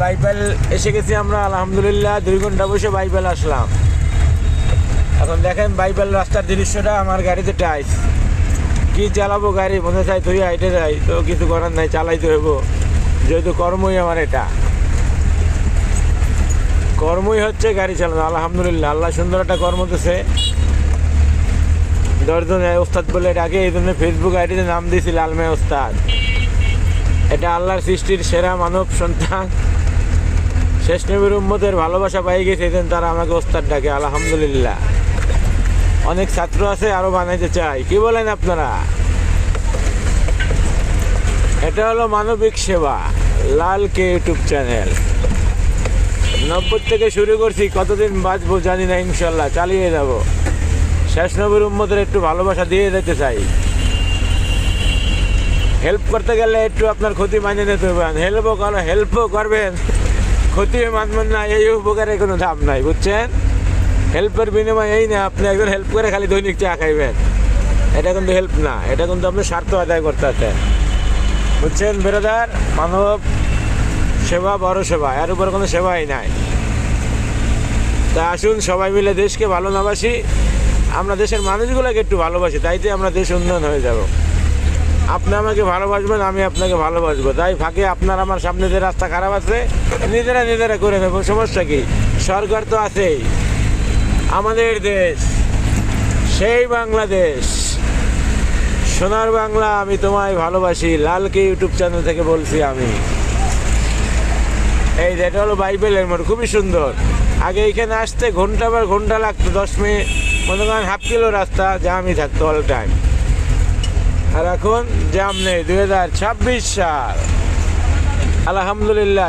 Bible এসে গেছি আমরা, আলহামদুলিল্লাহ 2 ঘন্টা বসে বাইবেল আসলাম। এখন দেখেন বাইবেল রাস্তার দৃশ্যটা, আমার গাড়িতে টাইস কি চালাবো, গাড়ি মনে চাই তুই হাইটে যাই, তো কিছু করার নাই, চালাইতে হইব, যেহেতু কর্মই আমার, এটা কর্মই হচ্ছে গাড়ি চালানো। আলহামদুলিল্লাহ আল্লাহ সুন্দর একটা কর্ম দিছে। 10 জন ওস্তাদ বলে ডাকে, এই জন্য ফেসবুক আইডিতে নাম দিয়েছি লালমে ওস্তাদ। এটা আল্লাহর সৃষ্টির সেরা মানব সন্তান, শেষ নবীর উম্মতের ভালোবাসা পাই গেছে, এই জন্য তারা আমাকে ওস্তাদ ডাকে। আলহামদুলিল্লাহ অনেক ছাত্র আছে, আরো বানাইতে চাই, কি বলেন আপনারা? এটা হলো মানবিক সেবা, লাল কে ইউটিউব চ্যানেল। 90 থেকে শুরু করছি, কতদিন বাঁচবো জানি না, ইনশাল্লাহ চালিয়ে যাব। শেষ নবীর উম্মতের একটু ভালোবাসা দিয়ে যেতে চাই। হেল্প করতে গেলে একটু আপনার ক্ষতি মানিয়ে নিতে হবে। হেল্পও করবেন, ক্ষতি মানবেন না, এই উপকারের কোনো দাম নাই, বুঝছেন? হেল্পের বিনিময় এই না আপনি একজন হেল্প করে খালি দৈনিক চা খাইবেন, এটা কিন্তু হেল্প না, এটা কিন্তু আপনি স্বার্থ আদায় করতে আছেন, বুঝছেন ব্রাদার? মানব সেবা বড় সেবা, এর উপর কোনো সেবাই নাই। তা আসুন সবাই মিলে দেশকে ভালো না বাসি, আমরা দেশের মানুষগুলোকে একটু ভালোবাসি, তাইতে আমরা দেশ উন্নয়ন হয়ে যাব। আপনি আমাকে ভালোবাসবেন, আমি আপনাকে ভালোবাসবো, তাই ফাঁকে আপনার আমার সামনে যে রাস্তা খারাপ আছে নিজেরা করে নেবো, সমস্যা কি? সরকার তো আছেই। আমাদের দেশ সেই বাংলাদেশ, সোনার বাংলা, আমি তোমায় ভালোবাসি, লালকে ইউটিউব চ্যানেল থেকে বলছি আমি। এই যেটা হলো বাইবেলের মোড়, খুবই সুন্দর। আগে এইখানে আসতে ঘন্টা লাগতো, 10 মিনিট, মনে করেন ½ কিলো রাস্তা জামই থাকতো অল টাইম। আর এখন জাম নেই, 2026 সাল, আলহামদুলিল্লাহ।